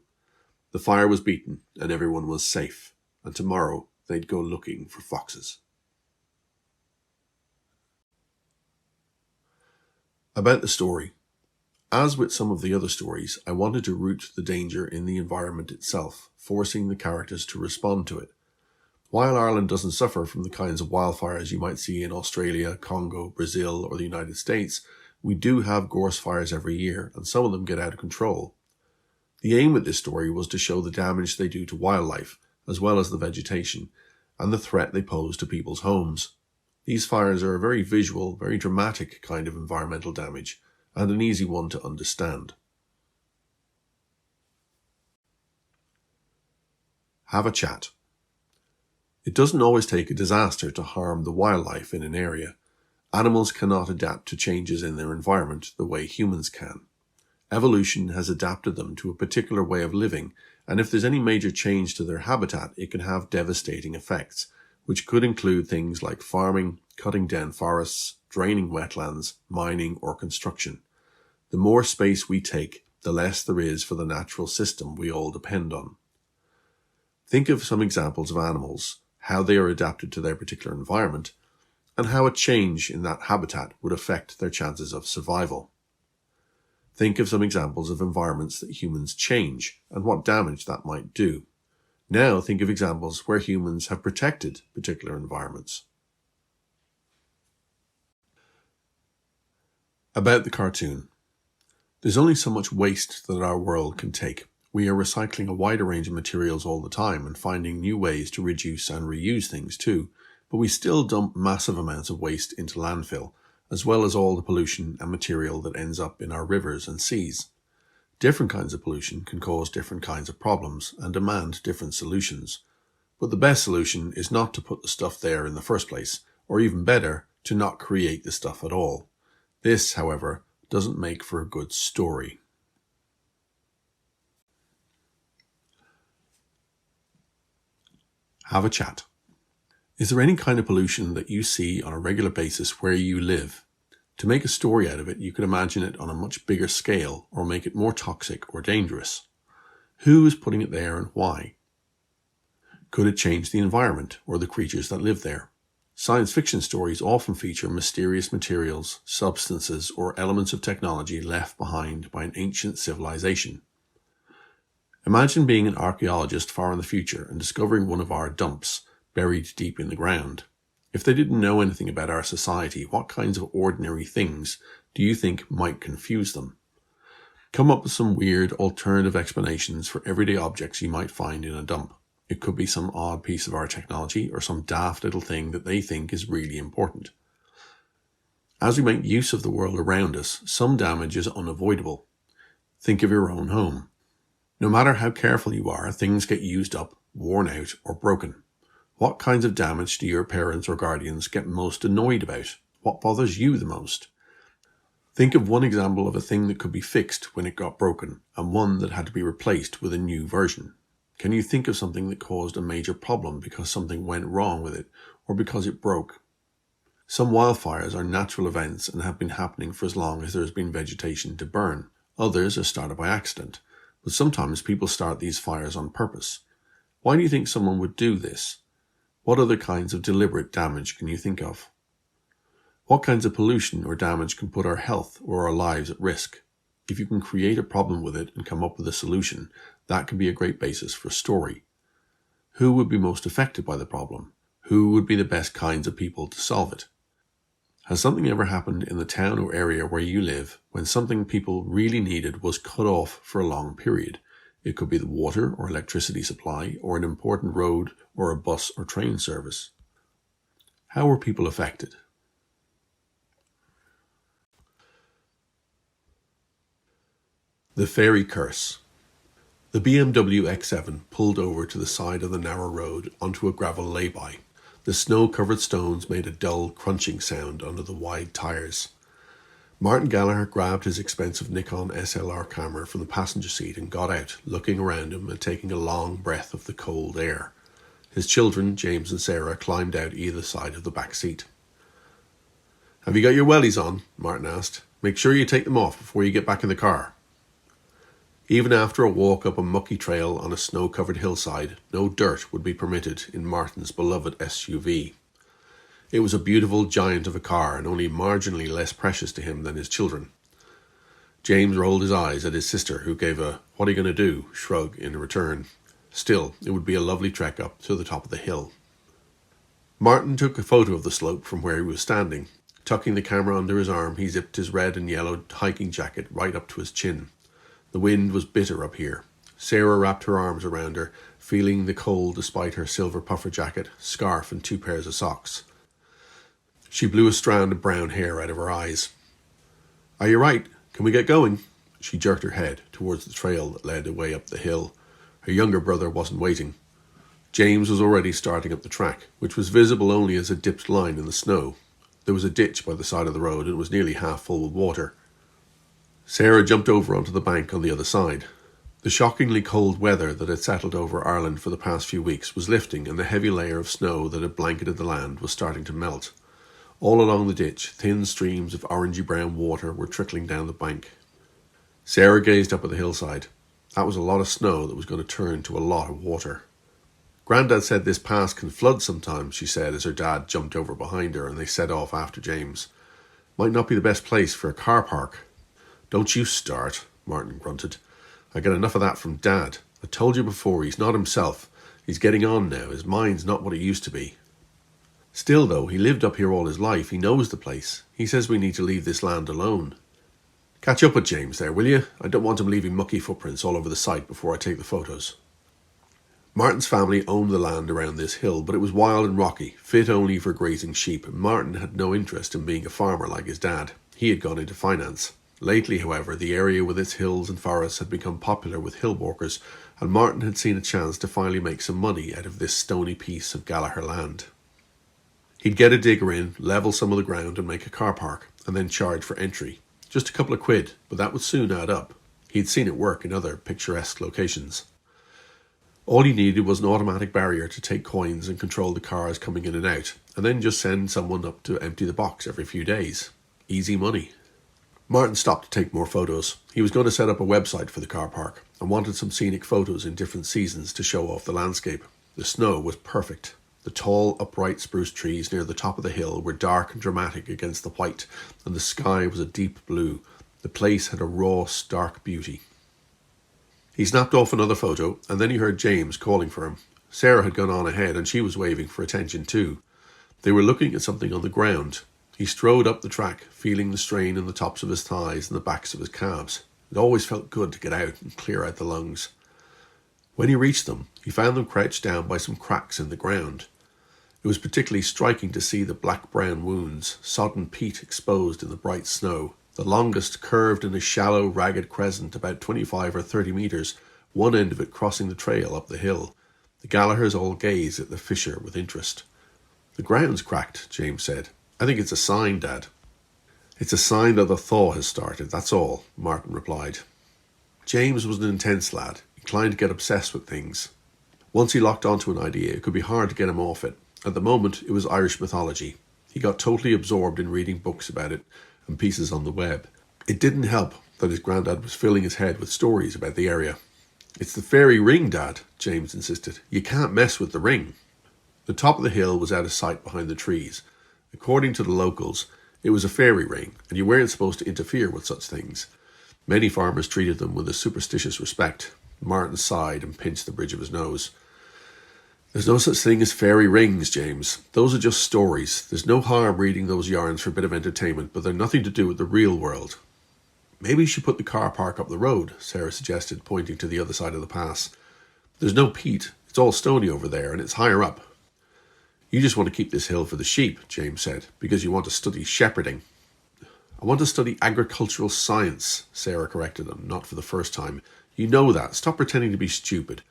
The fire was beaten and everyone was safe, and tomorrow they'd go looking for foxes. About the story. As with some of the other stories, I wanted to root the danger in the environment itself, forcing the characters to respond to it. While Ireland doesn't suffer from the kinds of wildfires you might see in Australia, Congo, Brazil, or the United States, we do have gorse fires every year, and some of them get out of control. The aim with this story was to show the damage they do to wildlife, as well as the vegetation, and the threat they pose to people's homes. These fires are a very visual, very dramatic kind of environmental damage, and an easy one to understand. Have a chat. It doesn't always take a disaster to harm the wildlife in an area. Animals cannot adapt to changes in their environment the way humans can. Evolution has adapted them to a particular way of living, and if there's any major change to their habitat, it can have devastating effects, which could include things like farming, cutting down forests, draining wetlands, mining, or construction. The more space we take, the less there is for the natural system we all depend on. Think of some examples of animals, how they are adapted to their particular environment, and how a change in that habitat would affect their chances of survival. Think of some examples of environments that humans change, and what damage that might do. Now think of examples where humans have protected particular environments. About the cartoon. There's only so much waste that our world can take. We are recycling a wider range of materials all the time and finding new ways to reduce and reuse things too, but we still dump massive amounts of waste into landfill, as well as all the pollution and material that ends up in our rivers and seas. Different kinds of pollution can cause different kinds of problems and demand different solutions. But the best solution is not to put the stuff there in the first place, or even better, to not create the stuff at all. This, however, doesn't make for a good story. Have a chat. Is there any kind of pollution that you see on a regular basis where you live? To make a story out of it, you could imagine it on a much bigger scale or make it more toxic or dangerous. Who is putting it there and why? Could it change the environment or the creatures that live there? Science fiction stories often feature mysterious materials, substances, or elements of technology left behind by an ancient civilization. Imagine being an archaeologist far in the future and discovering one of our dumps buried deep in the ground. If they didn't know anything about our society, what kinds of ordinary things do you think might confuse them? Come up with some weird alternative explanations for everyday objects you might find in a dump. It could be some odd piece of our technology or some daft little thing that they think is really important. As we make use of the world around us, some damage is unavoidable. Think of your own home. No matter how careful you are, things get used up, worn out, or broken. What kinds of damage do your parents or guardians get most annoyed about? What bothers you the most? Think of one example of a thing that could be fixed when it got broken, and one that had to be replaced with a new version. Can you think of something that caused a major problem because something went wrong with it, or because it broke? Some wildfires are natural events and have been happening for as long as there has been vegetation to burn. Others are started by accident, but sometimes people start these fires on purpose. Why do you think someone would do this? What other kinds of deliberate damage can you think of? What kinds of pollution or damage can put our health or our lives at risk? If you can create a problem with it and come up with a solution, that can be a great basis for a story. Who would be most affected by the problem? Who would be the best kinds of people to solve it? Has something ever happened in the town or area where you live when something people really needed was cut off for a long period? It could be the water or electricity supply, or an important road, or a bus or train service. How were people affected? The Fairy Curse. The BMW X7 pulled over to the side of the narrow road onto a gravel lay-by. The snow-covered stones made a dull, crunching sound under the wide tyres. Martin Gallagher grabbed his expensive Nikon SLR camera from the passenger seat and got out, looking around him and taking a long breath of the cold air. His children, James and Sarah, climbed out either side of the back seat. "Have you got your wellies on?" Martin asked. "Make sure you take them off before you get back in the car." Even after a walk up a mucky trail on a snow-covered hillside, no dirt would be permitted in Martin's beloved SUV. It was a beautiful giant of a car and only marginally less precious to him than his children. James rolled his eyes at his sister, who gave a "what are you going to do" shrug in return. Still, it would be a lovely trek up to the top of the hill. Martin took a photo of the slope from where he was standing. Tucking the camera under his arm, he zipped his red and yellow hiking jacket right up to his chin. The wind was bitter up here. Sarah wrapped her arms around her, feeling the cold despite her silver puffer jacket, scarf and 2 pairs of socks. She blew a strand of brown hair out of her eyes. "Are you right? Can we get going?" She jerked her head towards the trail that led away up the hill. Her younger brother wasn't waiting. James was already starting up the track, which was visible only as a dipped line in the snow. There was a ditch by the side of the road, and it was nearly half full with water. Sarah jumped over onto the bank on the other side. The shockingly cold weather that had settled over Ireland for the past few weeks was lifting, and the heavy layer of snow that had blanketed the land was starting to melt. All along the ditch, thin streams of orangey-brown water were trickling down the bank. Sarah gazed up at the hillside. That was a lot of snow that was going to turn to a lot of water. "Grandad said this pass can flood sometimes," she said as her dad jumped over behind her and they set off after James. "Might not be the best place for a car park." "Don't you start," Martin grunted. "I get enough of that from Dad. I told you before, he's not himself. He's getting on now. His mind's not what it used to be." "Still, though, he lived up here all his life. He knows the place. He says we need to leave this land alone." "Catch up with James there, will you? I don't want him leaving mucky footprints all over the site before I take the photos." Martin's family owned the land around this hill, but it was wild and rocky, fit only for grazing sheep, and Martin had no interest in being a farmer like his dad. He had gone into finance. Lately, however, the area with its hills and forests had become popular with hillwalkers, and Martin had seen a chance to finally make some money out of this stony piece of Gallagher land. He'd get a digger in, level some of the ground and make a car park, and then charge for entry. Just a couple of quid, but that would soon add up. He'd seen it work in other picturesque locations. All he needed was an automatic barrier to take coins and control the cars coming in and out, and then just send someone up to empty the box every few days. Easy money. Martin stopped to take more photos. He was going to set up a website for the car park and wanted some scenic photos in different seasons to show off the landscape. The snow was perfect. The tall, upright spruce trees near the top of the hill were dark and dramatic against the white, and the sky was a deep blue. The place had a raw, stark beauty. He snapped off another photo, and then he heard James calling for him. Sarah had gone on ahead, and she was waving for attention too. They were looking at something on the ground. He strode up the track, feeling the strain in the tops of his thighs and the backs of his calves. It always felt good to get out and clear out the lungs. When he reached them, he found them crouched down by some cracks in the ground. It was particularly striking to see the black-brown wounds, sodden peat exposed in the bright snow. The longest curved in a shallow, ragged crescent about 25 or 30 metres, one end of it crossing the trail up the hill. The Gallaghers all gazed at the fissure with interest. "The ground's cracked," James said. "I think it's a sign, Dad." "It's a sign that the thaw has started, that's all," Martin replied. James was an intense lad, inclined to get obsessed with things. Once he locked onto an idea, it could be hard to get him off it. At the moment, it was Irish mythology. He got totally absorbed in reading books about it and pieces on the web. It didn't help that his granddad was filling his head with stories about the area. "It's the fairy ring, Dad," James insisted. "You can't mess with the ring." The top of the hill was out of sight behind the trees. According to the locals, it was a fairy ring, and you weren't supposed to interfere with such things. Many farmers treated them with a superstitious respect. Martin sighed and pinched the bridge of his nose. "There's no such thing as fairy rings, James. Those are just stories. There's no harm reading those yarns for a bit of entertainment, but they're nothing to do with the real world." "Maybe you should put the car park up the road," Sarah suggested, pointing to the other side of the pass. "There's no peat. It's all stony over there, and it's higher up." "You just want to keep this hill for the sheep," James said, "because you want to study shepherding." "I want to study agricultural science," Sarah corrected him, not for the first time. "You know that. Stop pretending to be stupid.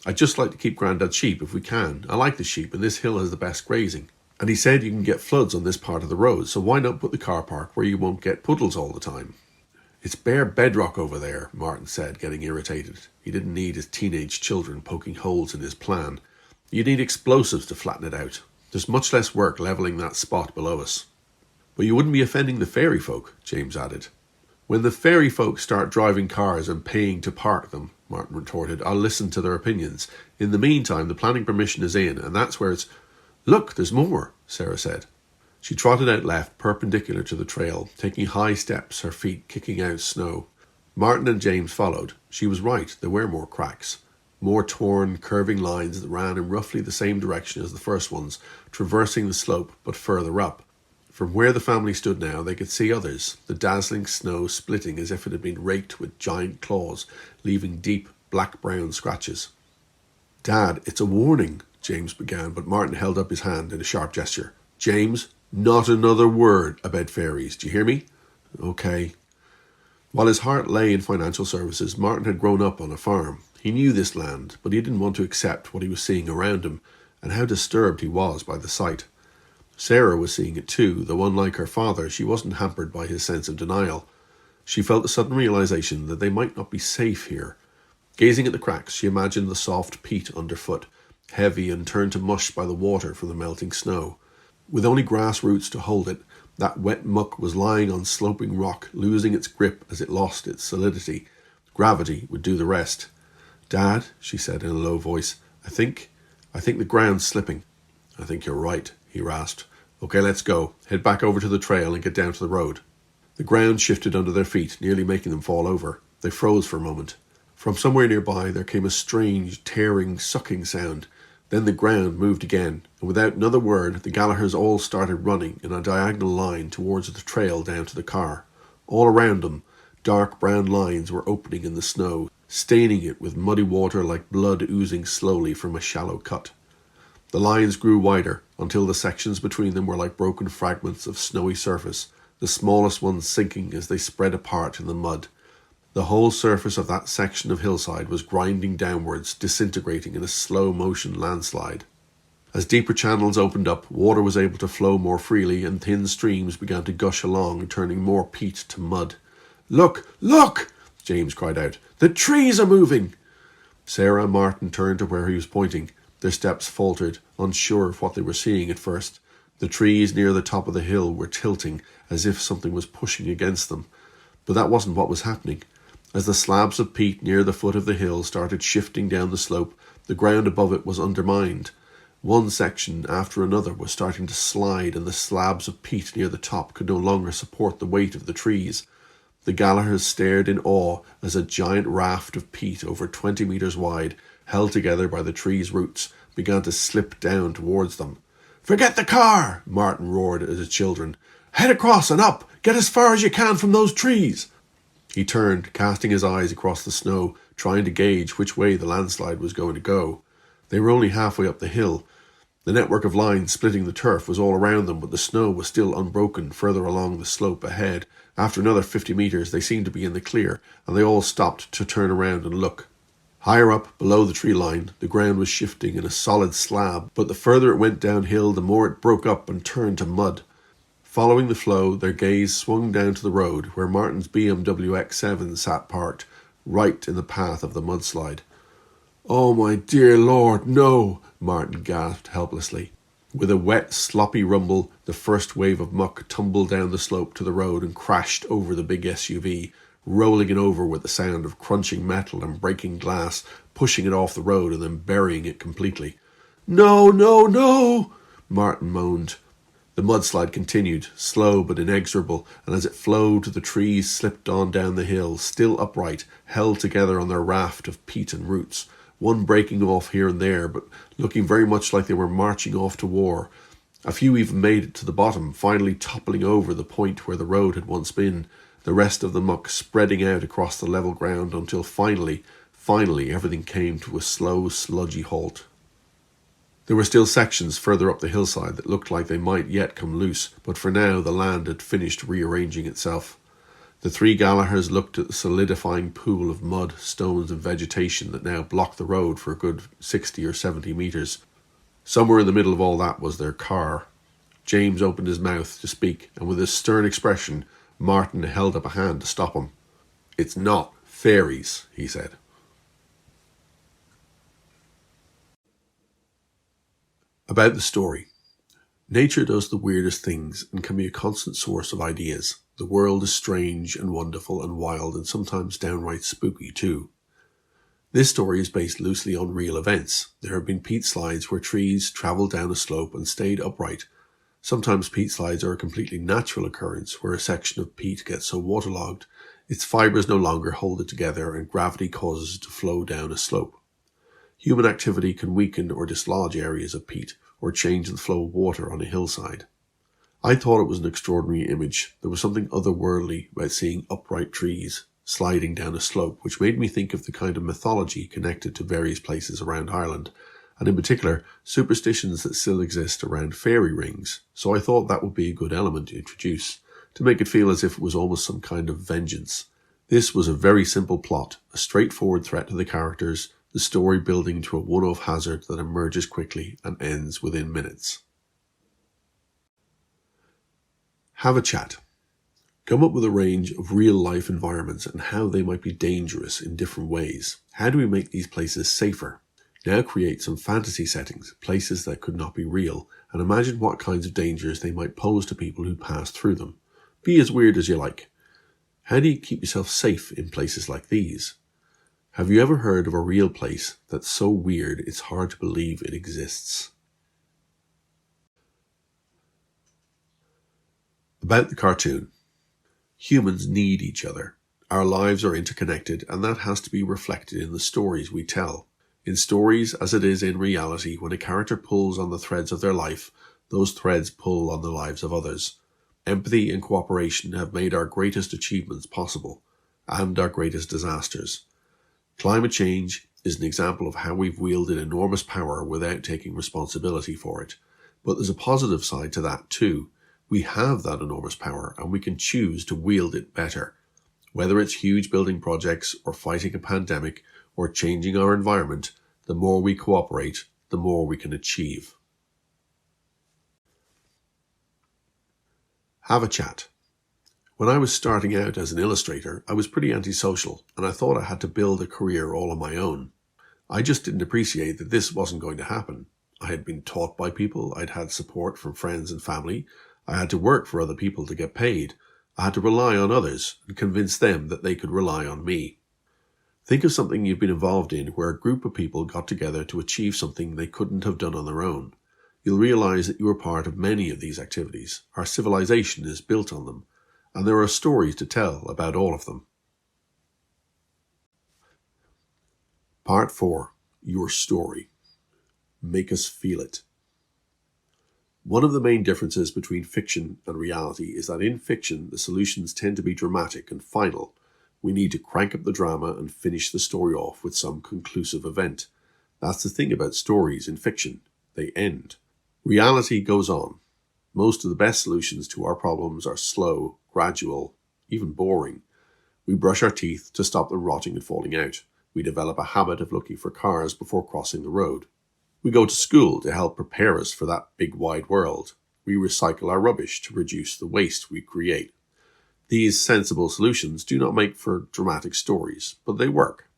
I'd just like to keep Grandad's sheep if we can. I like the sheep, and this hill has the best grazing. And he said you can get floods on this part of the road, so why not put the car park where you won't get puddles all the time?" "It's bare bedrock over there," Martin said, getting irritated. He didn't need his teenage children poking holes in his plan. You'd need explosives to flatten it out. There's much less work levelling that spot below us. But you wouldn't be offending the fairy folk, James added. When the fairy folk start driving cars and paying to park them, Martin retorted, I'll listen to their opinions. In the meantime, the planning permission is in, and that's where it's... Look, there's more, Sarah said. She trotted out left, perpendicular to the trail, taking high steps, her feet kicking out snow. Martin and James followed. She was right, there were more cracks. More torn, curving lines that ran in roughly the same direction as the first ones, traversing the slope but further up. From where the family stood now, they could see others, the dazzling snow splitting as if it had been raked with giant claws, leaving deep, black-brown scratches. Dad, it's a warning, James began, but Martin held up his hand in a sharp gesture. James, not another word about fairies, do you hear me? Okay. While his heart lay in financial services, Martin had grown up on a farm. He knew this land, but he didn't want to accept what he was seeing around him, and how disturbed he was by the sight. Sarah was seeing it too, though unlike her father, she wasn't hampered by his sense of denial. She felt a sudden realization that they might not be safe here. Gazing at the cracks, she imagined the soft peat underfoot, heavy and turned to mush by the water from the melting snow. With only grass roots to hold it, that wet muck was lying on sloping rock, losing its grip as it lost its solidity. Gravity would do the rest. Dad, she said in a low voice, I think the ground's slipping. I think you're right, he rasped. Okay, let's go. Head back over to the trail and get down to the road. The ground shifted under their feet, nearly making them fall over. They froze for a moment. From somewhere nearby there came a strange, tearing, sucking sound. Then the ground moved again, and without another word, the Gallaghers all started running in a diagonal line towards the trail down to the car. All around them, dark brown lines were opening in the snow, staining it with muddy water like blood oozing slowly from a shallow cut. The lines grew wider, until the sections between them were like broken fragments of snowy surface, the smallest ones sinking as they spread apart in the mud. The whole surface of that section of hillside was grinding downwards, disintegrating in a slow-motion landslide. As deeper channels opened up, water was able to flow more freely, and thin streams began to gush along, turning more peat to mud. Look! Look! James cried out. The trees are moving! Sarah and Martin turned to where he was pointing. Their steps faltered, unsure of what they were seeing at first. The trees near the top of the hill were tilting, as if something was pushing against them. But that wasn't what was happening. As the slabs of peat near the foot of the hill started shifting down the slope, the ground above it was undermined. One section after another was starting to slide, and the slabs of peat near the top could no longer support the weight of the trees. The Gallaghers stared in awe as a giant raft of peat over 20 metres wide, held together by the tree's roots, began to slip down towards them. Forget the car! Martin roared at his children. Head across and up! Get as far as you can from those trees! He turned, casting his eyes across the snow, trying to gauge which way the landslide was going to go. They were only halfway up the hill. The network of lines splitting the turf was all around them, but the snow was still unbroken further along the slope ahead. After another 50 metres, they seemed to be in the clear, and they all stopped to turn around and look. Higher up, below the tree line, the ground was shifting in a solid slab, but the further it went downhill, the more it broke up and turned to mud. Following the flow, their gaze swung down to the road, where Martin's BMW X7 sat parked, right in the path of the mudslide. Oh, my dear Lord, no! Martin gasped helplessly. With a wet, sloppy rumble, the first wave of muck tumbled down the slope to the road and crashed over the big SUV, rolling it over with the sound of crunching metal and breaking glass, pushing it off the road and then burying it completely. No, no, no! Martin moaned. The mudslide continued, slow but inexorable, and as it flowed, the trees slipped on down the hill, still upright, held together on their raft of peat and roots, one breaking off here and there, but looking very much like they were marching off to war. A few even made it to the bottom, finally toppling over the point where the road had once been, the rest of the muck spreading out across the level ground until finally, everything came to a slow, sludgy halt. There were still sections further up the hillside that looked like they might yet come loose, but for now the land had finished rearranging itself. The three Gallaghers looked at the solidifying pool of mud, stones and vegetation that now blocked the road for a good 60 or 70 metres. Somewhere in the middle of all that was their car. James opened his mouth to speak, and with a stern expression, Martin held up a hand to stop him. It's not fairies, he said. About the story. Nature does the weirdest things and can be a constant source of ideas. The world is strange and wonderful and wild and sometimes downright spooky too. This story is based loosely on real events. There have been peat slides where trees travelled down a slope and stayed upright. Sometimes peat slides are a completely natural occurrence where a section of peat gets so waterlogged its fibres no longer hold it together and gravity causes it to flow down a slope. Human activity can weaken or dislodge areas of peat or change the flow of water on a hillside. I thought it was an extraordinary image. There was something otherworldly about seeing upright trees sliding down a slope, which made me think of the kind of mythology connected to various places around Ireland, and in particular, superstitions that still exist around fairy rings. So I thought that would be a good element to introduce, to make it feel as if it was almost some kind of vengeance. This was a very simple plot, a straightforward threat to the characters, the story building to a one-off hazard that emerges quickly and ends within minutes. Have a chat. Come up with a range of real-life environments and how they might be dangerous in different ways. How do we make these places safer? Now create some fantasy settings, places that could not be real, and imagine what kinds of dangers they might pose to people who pass through them. Be as weird as you like. How do you keep yourself safe in places like these? Have you ever heard of a real place that's so weird it's hard to believe it exists? About the cartoon. Humans need each other. Our lives are interconnected, and that has to be reflected in the stories we tell. In stories, as it is in reality, when a character pulls on the threads of their life, those threads pull on the lives of others. Empathy and cooperation have made our greatest achievements possible, and our greatest disasters. Climate change is an example of how we've wielded enormous power without taking responsibility for it. But there's a positive side to that too. We have that enormous power, and we can choose to wield it better. Whether it's huge building projects or fighting a pandemic or changing our environment, the more we cooperate, the more we can achieve. Have a chat. When I was starting out as an illustrator, I was pretty antisocial, and I thought I had to build a career all on my own. I just didn't appreciate that this wasn't going to happen. I had been taught by people, I'd had support from friends and family, I had to work for other people to get paid, I had to rely on others and convince them that they could rely on me. Think of something you've been involved in where a group of people got together to achieve something they couldn't have done on their own. You'll realize that you are part of many of these activities. Our civilization is built on them, and there are stories to tell about all of them. Part 4. Your story. Make us feel it. One of the main differences between fiction and reality is that in fiction, the solutions tend to be dramatic and final. We need to crank up the drama and finish the story off with some conclusive event. That's the thing about stories in fiction. They end. Reality goes on. Most of the best solutions to our problems are slow, gradual, even boring. We brush our teeth to stop them rotting and falling out. We develop a habit of looking for cars before crossing the road. We go to school to help prepare us for that big wide world. We recycle our rubbish to reduce the waste we create. These sensible solutions do not make for dramatic stories, but they work.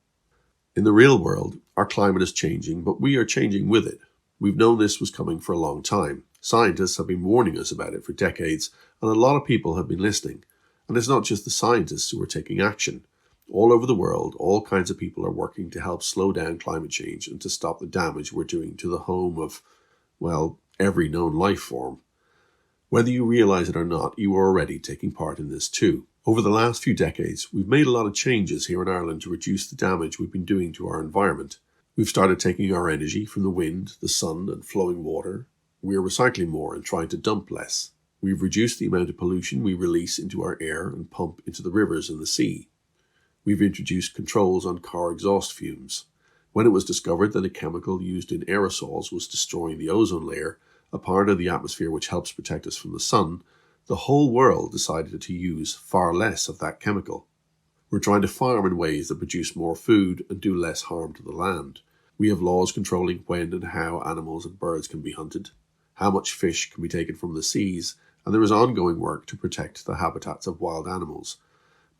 In the real world, our climate is changing, but we are changing with it. We've known this was coming for a long time. Scientists have been warning us about it for decades, and a lot of people have been listening. And it's not just the scientists who are taking action. All over the world, all kinds of people are working to help slow down climate change and to stop the damage we're doing to the home of, well, every known life form. Whether you realize it or not, you are already taking part in this too. Over the last few decades, we've made a lot of changes here in Ireland to reduce the damage we've been doing to our environment. We've started taking our energy from the wind, the sun, and flowing water. We are recycling more and trying to dump less. We've reduced the amount of pollution we release into our air and pump into the rivers and the sea. We've introduced controls on car exhaust fumes. When it was discovered that a chemical used in aerosols was destroying the ozone layer, a part of the atmosphere which helps protect us from the sun, the whole world decided to use far less of that chemical. We're trying to farm in ways that produce more food and do less harm to the land. We have laws controlling when and how animals and birds can be hunted, how much fish can be taken from the seas, and there is ongoing work to protect the habitats of wild animals.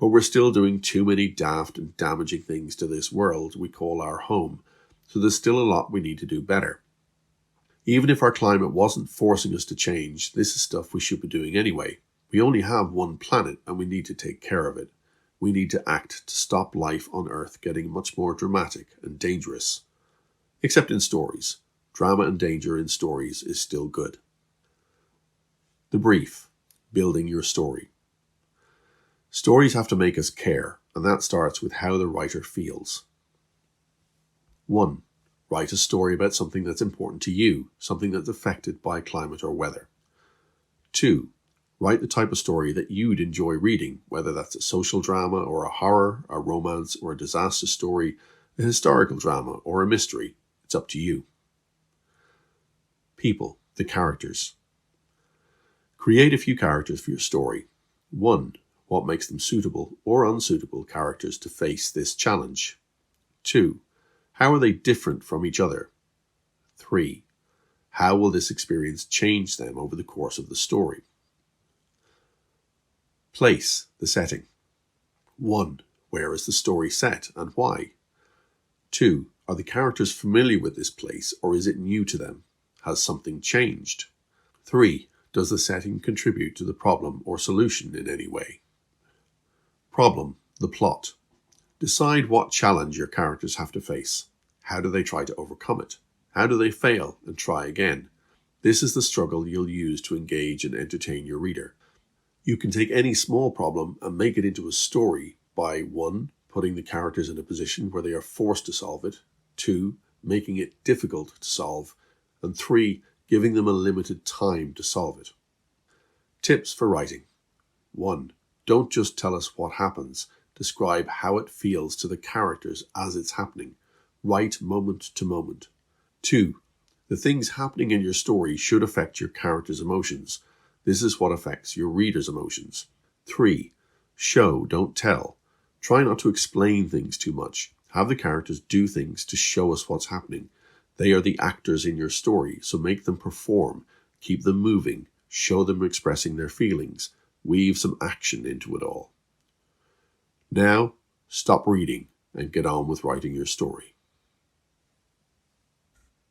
But we're still doing too many daft and damaging things to this world we call our home, so there's still a lot we need to do better. Even if our climate wasn't forcing us to change, this is stuff we should be doing anyway. We only have one planet and we need to take care of it. We need to act to stop life on Earth getting much more dramatic and dangerous. Except in stories. Drama and danger in stories is still good. The brief. Building your story. Stories have to make us care, and that starts with how the writer feels. 1. Write a story about something that's important to you, something that's affected by climate or weather. 2. Write the type of story that you'd enjoy reading, whether that's a social drama or a horror, a romance or a disaster story, a historical drama or a mystery. It's up to you. People, the characters. Create a few characters for your story. 1. What makes them suitable or unsuitable characters to face this challenge? 2. How are they different from each other? 3. How will this experience change them over the course of the story? Place, the setting. 1. Where is the story set and why? 2. Are the characters familiar with this place or is it new to them? Has something changed? 3. Does the setting contribute to the problem or solution in any way? Problem, the plot. Decide what challenge your characters have to face. How do they try to overcome it? How do they fail and try again? This is the struggle you'll use to engage and entertain your reader. You can take any small problem and make it into a story by 1. Putting the characters in a position where they are forced to solve it, 2. Making it difficult to solve, and 3. Giving them a limited time to solve it. Tips for writing. 1. Don't just tell us what happens. Describe how it feels to the characters as it's happening. Write moment to moment. 2. The things happening in your story should affect your characters' emotions. This is what affects your reader's emotions. 3. Show, don't tell. Try not to explain things too much. Have the characters do things to show us what's happening. They are the actors in your story, so make them perform. Keep them moving. Show them expressing their feelings. Weave some action into it all. Now, stop reading and get on with writing your story.